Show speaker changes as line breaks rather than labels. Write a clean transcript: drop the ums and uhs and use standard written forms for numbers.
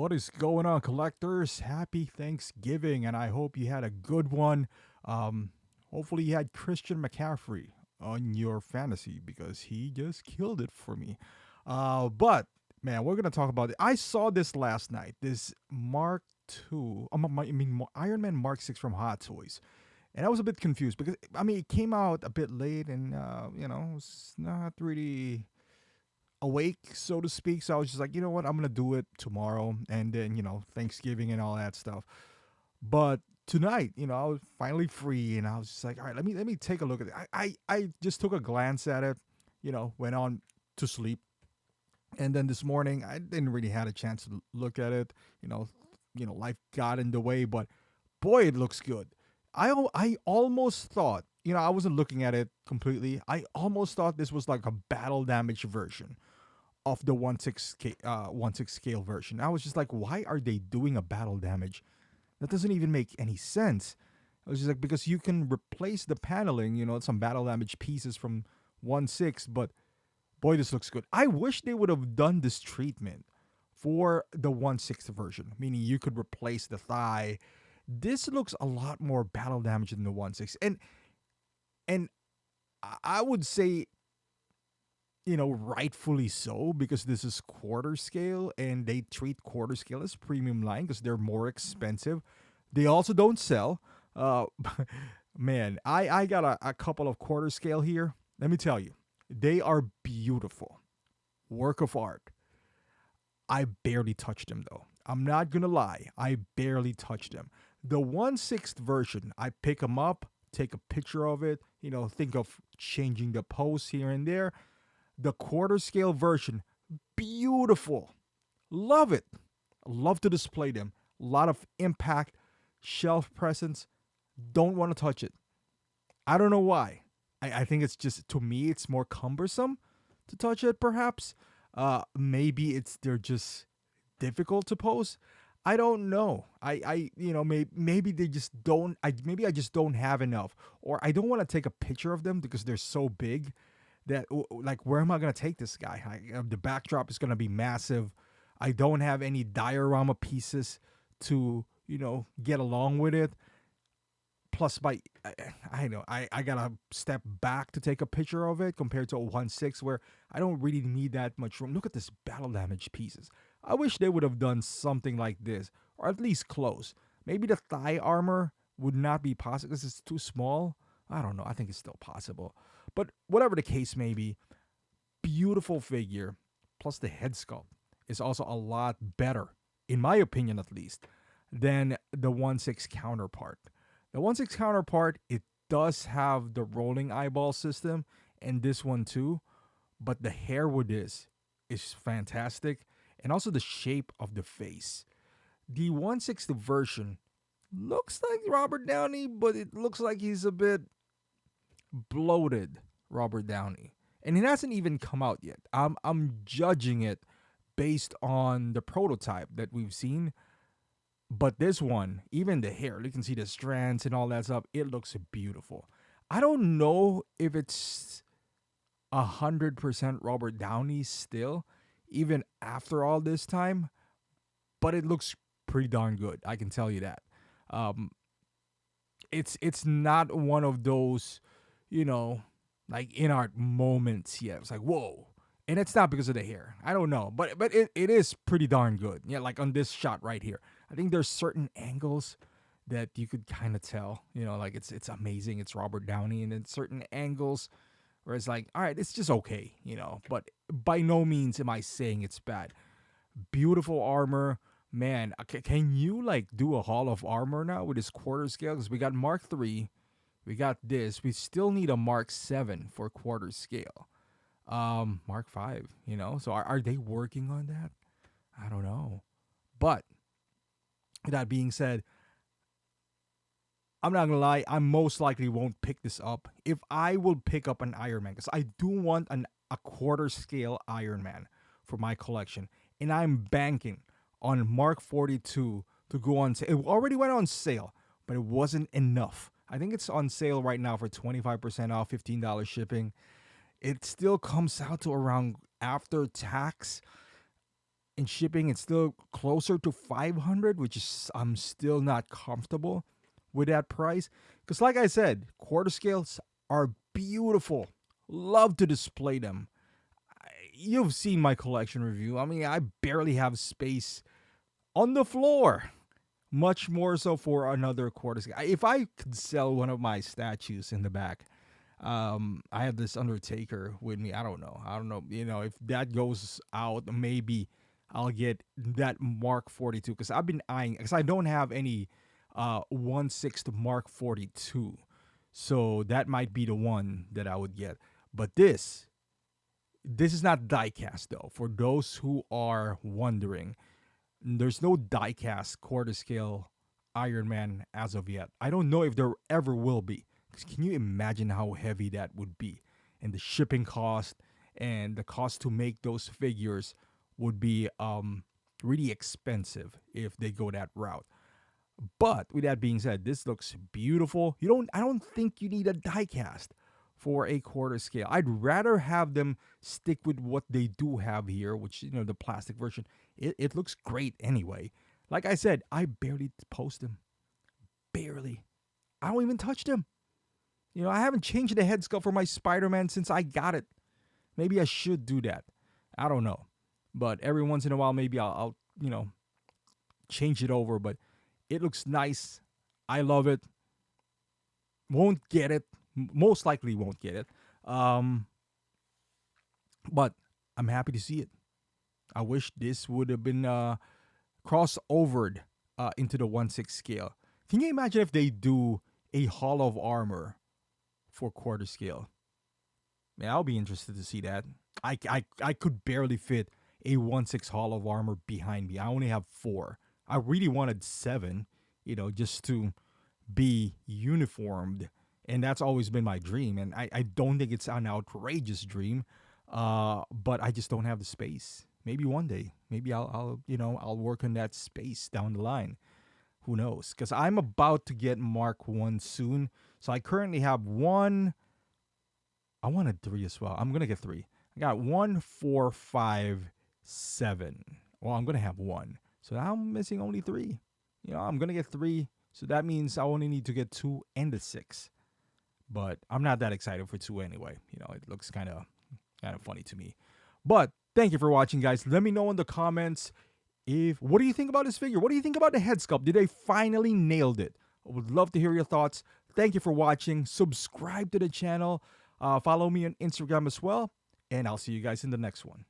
What is going on, collectors? Happy Thanksgiving, and I hope you had a good one. Um, Hopefully, you had Christian McCaffrey on your fantasy because he just killed it for me. But man, we're gonna talk about it. I saw this last night. This Mark II, Iron Man Mark 6 from Hot Toys, and I was a bit confused because it came out a bit late, and it's not really awake, so to speak. So I was just like, you know what, I'm gonna do it tomorrow, and then Thanksgiving and all that stuff. But tonight, I was finally free, and I was just like, all right, let me take a look at it. I just took a glance at it, went on to sleep, and then this morning I didn't really had a chance to look at it. You know, life got in the way, but boy, it looks good. I almost thought, I wasn't looking at it completely. I almost thought this was like a battle damage version of the 1/6 scale version. I was just like, why are they doing a battle damage? That doesn't even make any sense. I was just like, because you can replace the paneling, some battle damage pieces from 1/6, but boy, this looks good. I wish they would have done this treatment for the 1/6 version, meaning you could replace the thigh. This looks a lot more battle damage than the 1/6, and I would say, rightfully so, because this is quarter scale and they treat quarter scale as premium line because they're more expensive. They also don't sell. Uh, Man, I got a couple of quarter scale here. Let me tell you, they are beautiful. Work of art. I barely touched them though. I'm not gonna lie, I barely touched them. The 1/6 version, I pick them up, take a picture of it, think of changing the pose here and there. The quarter scale version, beautiful. Love it. Love to display them. A lot of impact, shelf presence. Don't want to touch it. I don't know why. I think it's just, to me, it's more cumbersome to touch it, perhaps. Maybe they're just difficult to pose. I don't know. Maybe they just don't. Maybe I just don't have enough, or I don't want to take a picture of them because they're so big that, like, where am I gonna take this guy? The backdrop is gonna be massive. I don't have any diorama pieces to get along with it. Plus, I know I gotta step back to take a picture of it compared to a 1/6 where I don't really need that much room. Look at this battle damage pieces. I wish they would have done something like this, or at least close. Maybe the thigh armor would not be possible because it's too small. I don't know. I think it's still possible. But whatever the case may be, beautiful figure. Plus, the head sculpt is also a lot better, in my opinion at least, than the 1/6 counterpart. The 1/6 counterpart, it does have the rolling eyeball system, and this one too, but the hair with this is fantastic, and also the shape of the face. The 1/6 version looks like Robert Downey, but it looks like he's a bit bloated Robert Downey. And it hasn't even come out yet. I'm judging it based on the prototype that we've seen. But this one, even the hair, you can see the strands and all that stuff. It looks beautiful. I don't know if it's 100% Robert Downey still, even after all this time, but it looks pretty darn good. I can tell you that. Um, it's not one of those, like in art moments yet. It's like, whoa. And it's not because of the hair. I don't know. But it is pretty darn good. Yeah, like on this shot right here. I think there's certain angles that you could kind of tell, like it's amazing. It's Robert Downey, and then certain angles where it's like, all right, it's just okay, but by no means am I saying it's bad. Beautiful armor. Man, can you like do a Hall of Armor now with this quarter scale? Because we got Mark 3, we got this. We still need a Mark 7 for quarter scale. Mark 5, So are they working on that? I don't know. But that being said, I'm not gonna lie, I most likely won't pick this up. If I will pick up an Iron Man, because I do want a quarter scale Iron Man for my collection, and I'm banking on Mark 42 to go on sale. It already went on sale, but it wasn't enough. I think it's on sale right now for 25% off, $15 shipping. It still comes out to around, after tax, In shipping, it's still closer to 500, which is I'm still not comfortable with that price. Because, like I said, quarter scales are beautiful. Love to display them. You've seen my collection review. I mean, I barely have space on the floor. Much more so for another quarter scale. If I could sell one of my statues in the back, I have this Undertaker with me. I don't know. I don't know. If that goes out, maybe I'll get that Mark 42 because I've been eyeing because I don't have any 1/6 Mark 42, so that might be the one that I would get. But this is not diecast though. For those who are wondering, there's no diecast quarter scale Iron Man as of yet. I don't know if there ever will be. 'Cause can you imagine how heavy that would be? And the shipping cost and the cost to make those figures would be really expensive if they go that route. But with that being said, this looks beautiful. I don't think you need a diecast for a quarter scale. I'd rather have them stick with what they do have here, which the plastic version. It looks great anyway. Like I said, I barely post them. Barely. I don't even touch them. I haven't changed the head sculpt for my Spider-Man since I got it. Maybe I should do that. I don't know. But every once in a while, maybe I'll change it over. But it looks nice. I love it. Won't get it. Most likely won't get it. But I'm happy to see it. I wish this would have been crossovered into the 1/6 scale. Can you imagine if they do a Hall of Armor for quarter scale? Man, I'll be interested to see that. I could barely fit a 1/6 Hall of Armor behind me. I only have 4. I really wanted 7, just to be uniformed. And that's always been my dream. And I don't think it's an outrageous dream. But I just don't have the space. Maybe one day. Maybe I'll work on that space down the line. Who knows? Because I'm about to get Mark 1 soon. So I currently have 1. I wanted 3 as well. I'm going to get 3. I got 1, 4, 5, 7. Well, I'm going to have 1. So now I'm missing only 3. I'm going to get 3. So that means I only need to get 2 and a 6. But I'm not that excited for 2 anyway. It looks kind of funny to me. But thank you for watching, guys. Let me know in the comments what do you think about this figure? What do you think about the head sculpt? Did they finally nailed it? I would love to hear your thoughts. Thank you for watching. Subscribe to the channel. Follow me on Instagram as well. And I'll see you guys in the next one.